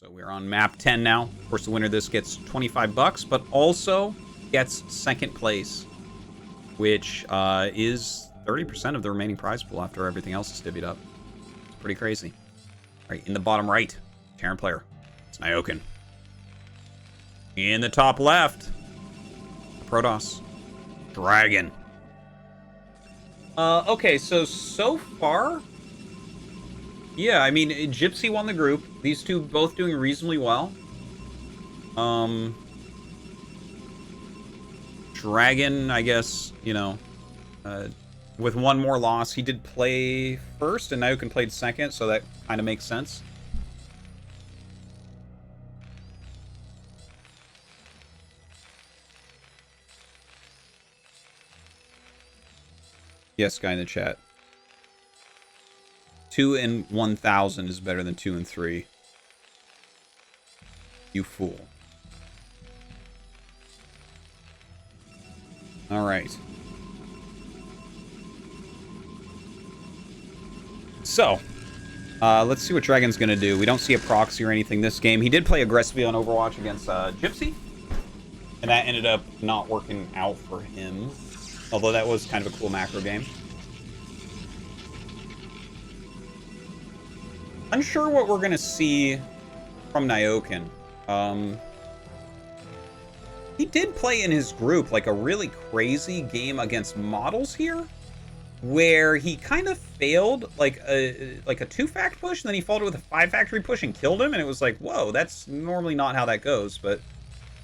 So we're on map 10 now. Of course, the winner of this gets 25 bucks, but also gets second place, which is 30% of the remaining prize pool after everything else is divvied up. It's pretty crazy. All right, in the bottom right, Terran player. It's Nyoken. In the top left, Protoss. Dragon. Okay, so far, yeah, I mean, Gypsy won the group. These two both doing reasonably well. Dragon, I guess, you know, with one more loss. He did play first, and Nyoken played second, so that kind of makes sense. Yes, guy in the chat. 2 and 1,000 is better than 2 and 3. You fool. All right. So, let's see what Dragon's going to do. We don't see a proxy or anything this game. He did play aggressively on Overwatch against Gypsy, and that ended up not working out for him. Although that was kind of a cool macro game. Unsure what we're going to see from Nyoken. He did play in his group like a really crazy game against models here, where he kind of failed like a 2-fact push, and then he followed with a 5-factory push and killed him, and it was like, whoa, that's normally not how that goes, but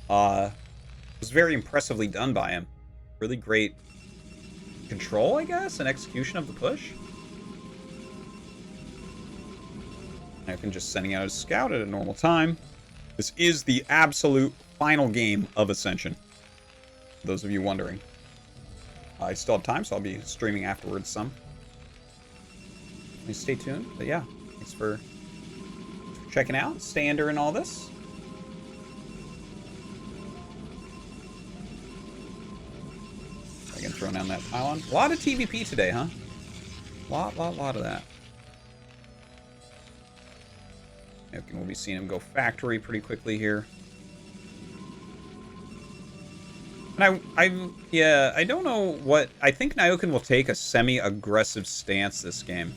it was very impressively done by him. Really great control, I guess, and execution of the push. Nyoken just sending out his scout at a normal time. This is the absolute final game of Ascension. For those of you wondering. I still have time, so I'll be streaming afterwards some. Please stay tuned. But yeah, thanks for checking out. Stay under in all this. Again, throwing down that pylon. A lot of TVP today, huh? Lot of that. Okay, we'll be seeing him go factory pretty quickly here. And I don't know what... I think Nyoken will take a semi-aggressive stance this game.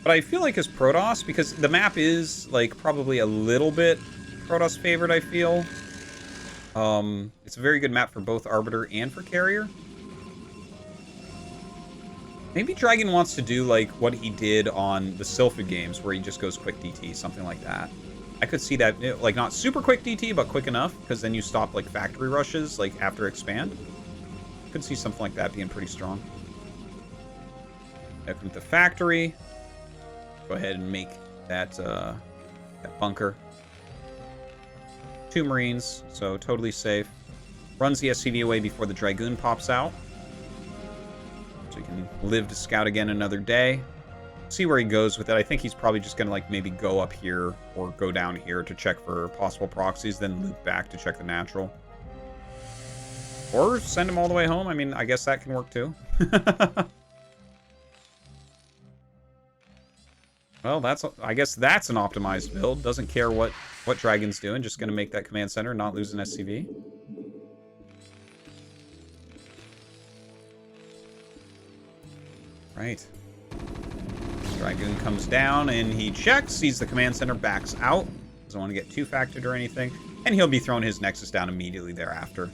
But I feel like his Protoss, because the map is, like, probably a little bit Protoss favored, I feel. It's a very good map for both Arbiter and for Carrier. Maybe Dragon wants to do, like, what he did on the Sylphid games, where he just goes quick DT, something like that. I could see that, like, not super quick DT, but quick enough, because then you stop, like, factory rushes, like, after expand. Could see something like that being pretty strong. Open the factory. Go ahead and make that, that bunker. 2 Marines, so totally safe. Runs the SCV away before the Dragoon pops out. So he can live to scout again another day. See where he goes with it. I think he's probably just going to, like, maybe go up here or go down here to check for possible proxies, then loop back to check the natural. Or send him all the way home. I mean, I guess that can work too. Well, I guess that's an optimized build. Doesn't care what Dragon's doing. Just going to make that command center, not lose an SCV. Right. Dragoon comes down, and he checks, sees the command center, backs out. Doesn't want to get 2-factored or anything. And he'll be throwing his Nexus down immediately thereafter.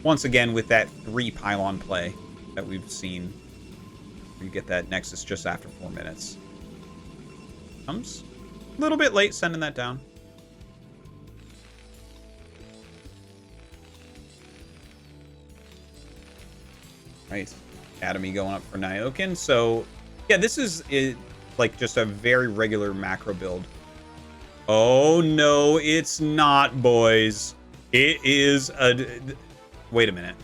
Once again, with that 3-pylon play that we've seen. You get that Nexus just after 4 minutes. Comes a little bit late sending that down. Right. Academy going up for Nyoken. So, yeah, this is like just a very regular macro build. Oh, no, it's not, boys. It is a... Wait a minute.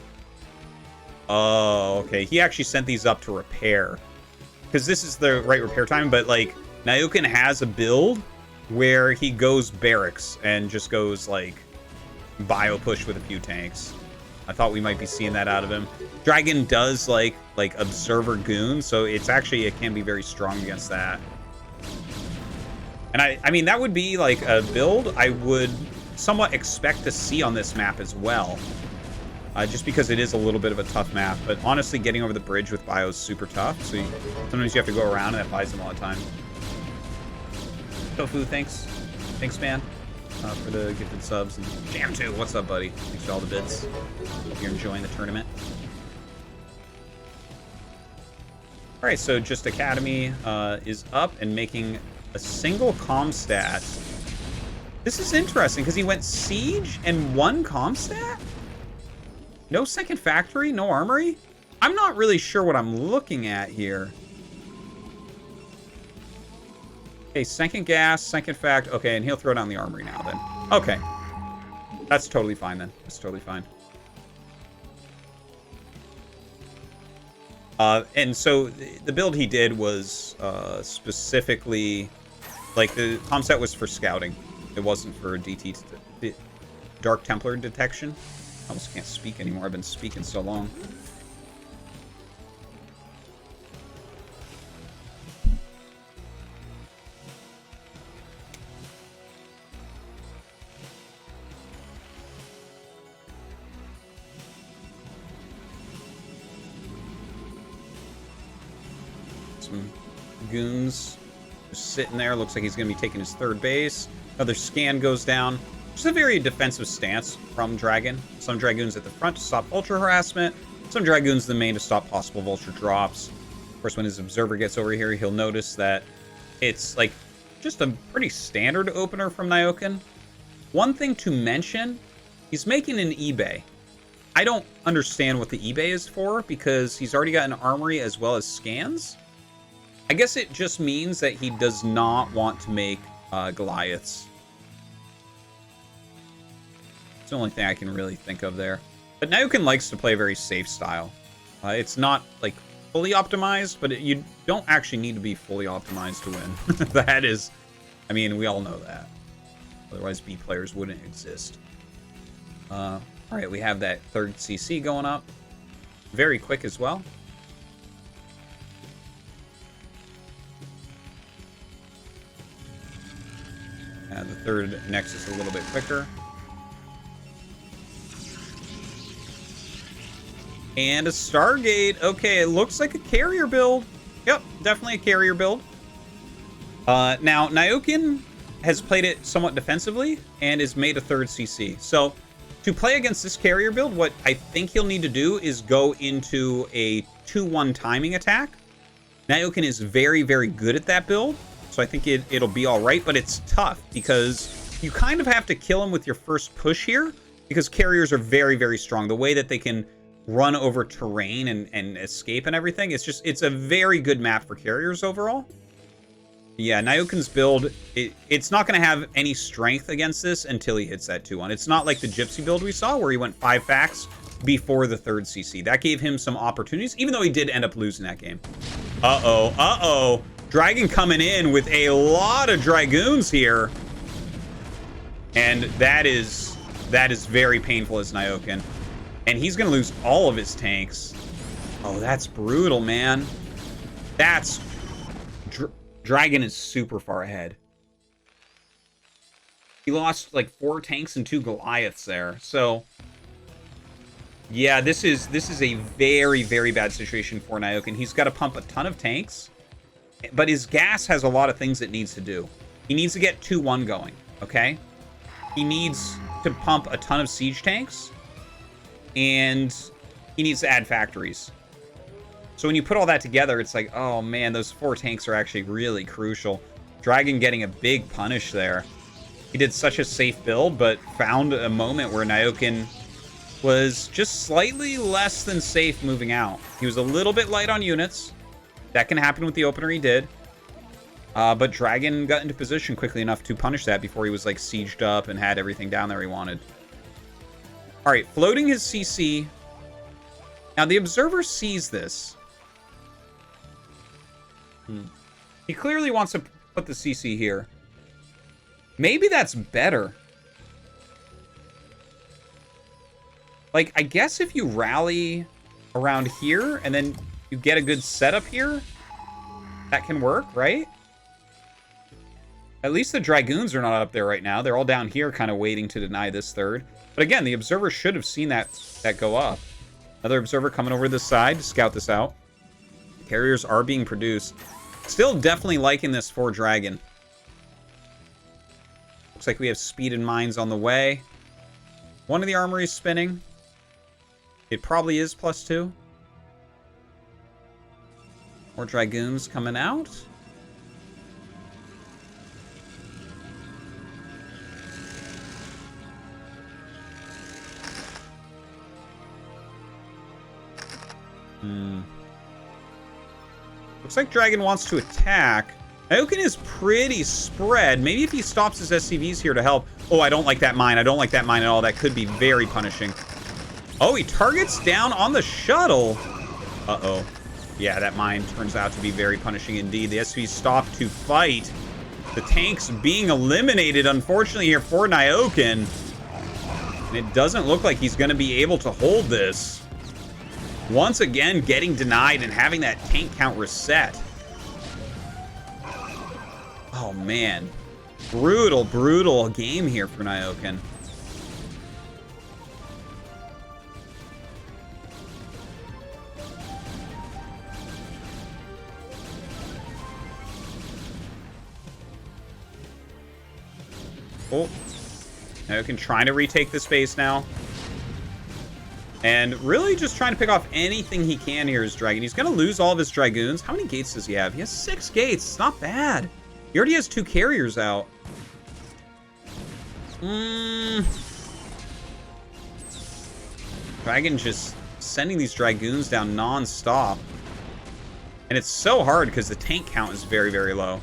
Oh, okay. He actually sent these up to repair. Because this is the right repair time, but, like, Nyoken has a build where he goes barracks and just goes, like, bio push with a few tanks. I thought we might be seeing that out of him. Dragon does, like Observer Goon, so it's actually, it can be very strong against that. And I mean, that would be like a build I would somewhat expect to see on this map as well. Just because it is a little bit of a tough map. But honestly, getting over the bridge with bio is super tough. So sometimes you have to go around, and that buys them a lot of time. Tofu, thanks. Thanks, man, for the gifted subs. And Jam 2, what's up, buddy? Thanks for all the bits. Hope you're enjoying the tournament. All right, so Just Academy is up and making a single comm stat. This is interesting because he went siege and one comm stat? No second factory, no armory? I'm not really sure what I'm looking at here. Okay, second gas, second fact. Okay, and he'll throw down the armory now then. Okay. That's totally fine then. That's totally fine. And so the build he did was specifically, like, the comm set was for scouting. It wasn't for DT, Dark Templar detection. I almost can't speak anymore. I've been speaking so long. Some goons just sitting there. Looks like he's going to be taking his third base. Another scan goes down. Just a very defensive stance from Dragon. Some Dragoons at the front to stop Vulture harassment. Some Dragoons the main to stop possible Vulture drops. Of course, when his Observer gets over here, he'll notice that it's like just a pretty standard opener from Nyoken. One thing to mention, he's making an eBay. I don't understand what the eBay is for because he's already got an armory as well as scans. I guess it just means that he does not want to make Goliaths. It's the only thing I can really think of there. But Nyoken likes to play a very safe style. It's not, like, fully optimized, but you don't actually need to be fully optimized to win. That is, I mean, we all know that. Otherwise, B players wouldn't exist. All right, we have that third CC going up. Very quick as well. The third Nexus a little bit quicker. And a Stargate. Okay, it looks like a carrier build. Yep, definitely a carrier build. Now, Nyoken has played it somewhat defensively and has made a third CC. So, to play against this carrier build, what I think he'll need to do is go into a 2-1 timing attack. Nyoken is very, very good at that build. So I think it'll be all right, but it's tough because you kind of have to kill him with your first push here because carriers are very, very strong. The way that they can run over terrain and escape and everything, it's a very good map for carriers overall. Yeah, Nyoken's build, it's not going to have any strength against this until he hits that 2-1. It's not like the Gypsy build we saw where he went 5 facts before the third CC. That gave him some opportunities, even though he did end up losing that game. Uh-oh, uh-oh. Dragon coming in with a lot of Dragoons here. And that is very painful as Nyoken. And he's going to lose all of his tanks. Oh, that's brutal, man. That's... Dragon is super far ahead. He lost like 4 tanks and 2 Goliaths there. So, yeah, this is a very, very bad situation for Nyoken. He's got to pump a ton of tanks. But his gas has a lot of things it needs to do. He needs to get 2-1 going, okay? He needs to pump a ton of siege tanks. And he needs to add factories. So when you put all that together, it's like, oh man, those 4 tanks are actually really crucial. Dragon getting a big punish there. He did such a safe build, but found a moment where Nyoken was just slightly less than safe moving out. He was a little bit light on units. That can happen with the opener he did. But Dragon got into position quickly enough to punish that before he was like sieged up and had everything down there he wanted. All right, floating his CC. Now the Observer sees this. He clearly wants to put the CC here. Maybe that's better. Like, I guess if you rally around here and then you get a good setup here, that can work, right? At least the Dragoons are not up there right now. They're all down here kind of waiting to deny this third. But again, the Observer should have seen that go up. Another Observer coming over this side to scout this out. Carriers are being produced. Still definitely liking this for Dragon. Looks like we have speed and mines on the way. One of the armories spinning. It probably is +2. More Dragoons coming out. Looks like Dragon wants to attack. Nyoken is pretty spread. Maybe if he stops his SCVs here to help. Oh, I don't like that mine. I don't like that mine at all. That could be very punishing. Oh, he targets down on the shuttle. Uh-oh. Yeah, that mine turns out to be very punishing indeed. The SCVs stop to fight. The tank's being eliminated, unfortunately, here for Nyoken. And it doesn't look like he's going to be able to hold this. Once again, getting denied and having that tank count reset. Oh, man. Brutal, brutal game here for Nyoken. Oh. Nyoken trying to retake this base now. And really just trying to pick off anything he can here as Dragon. He's going to lose all of his Dragoons. How many gates does he have? He has 6 gates. It's not bad. He already has 2 carriers out. Dragon just sending these Dragoons down non-stop. And it's so hard because the tank count is very, very low.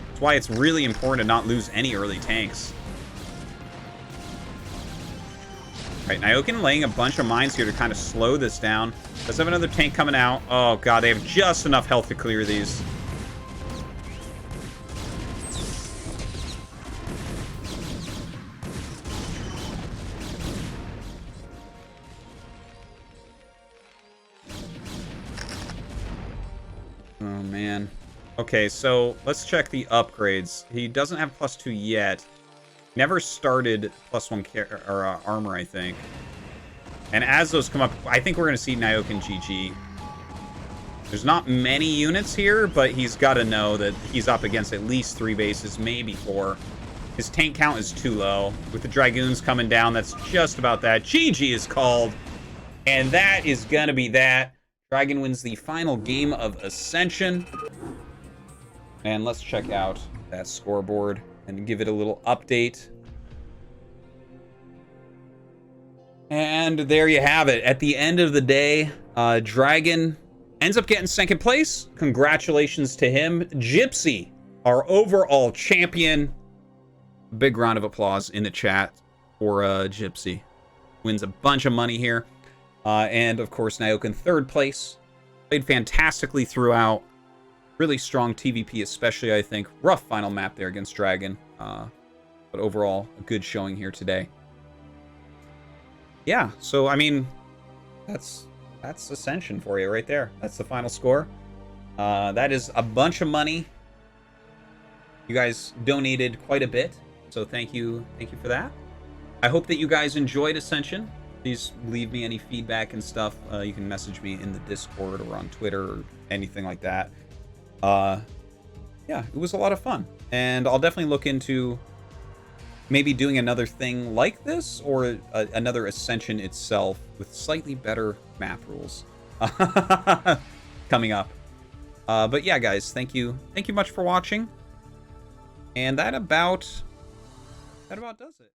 That's why it's really important to not lose any early tanks. Right, Nyoken laying a bunch of mines here to kind of slow this down. Does have another tank coming out. Oh, God, they have just enough health to clear these. Oh, man. Okay, so let's check the upgrades. He doesn't have +2 yet. Never started +1 armor, I think. And as those come up, I think we're going to see Nyoken GG. There's not many units here, but he's got to know that he's up against at least 3 bases, maybe 4. His tank count is too low. With the Dragoons coming down, that's just about that. GG is called. And that is going to be that. Dragon wins the final game of Ascension. And let's check out that scoreboard and give it a little update. And there you have it. At the end of the day, Dragon ends up getting 2nd place. Congratulations to him. Gypsy, our overall champion. Big round of applause in the chat for Gypsy. Wins a bunch of money here. And, of course, Nyoken 3rd place. Played fantastically throughout. Really strong TVP, especially, I think. Rough final map there against Dragon. But overall, a good showing here today. Yeah, so, I mean, that's Ascension for you right there. That's the final score. That is a bunch of money. You guys donated quite a bit, so thank you for that. I hope that you guys enjoyed Ascension. Please leave me any feedback and stuff. You can message me in the Discord or on Twitter or anything like that. Yeah, it was a lot of fun. And I'll definitely look into maybe doing another thing like this or another Ascension itself with slightly better map rules coming up. But yeah, guys, thank you much for watching. And that about does it.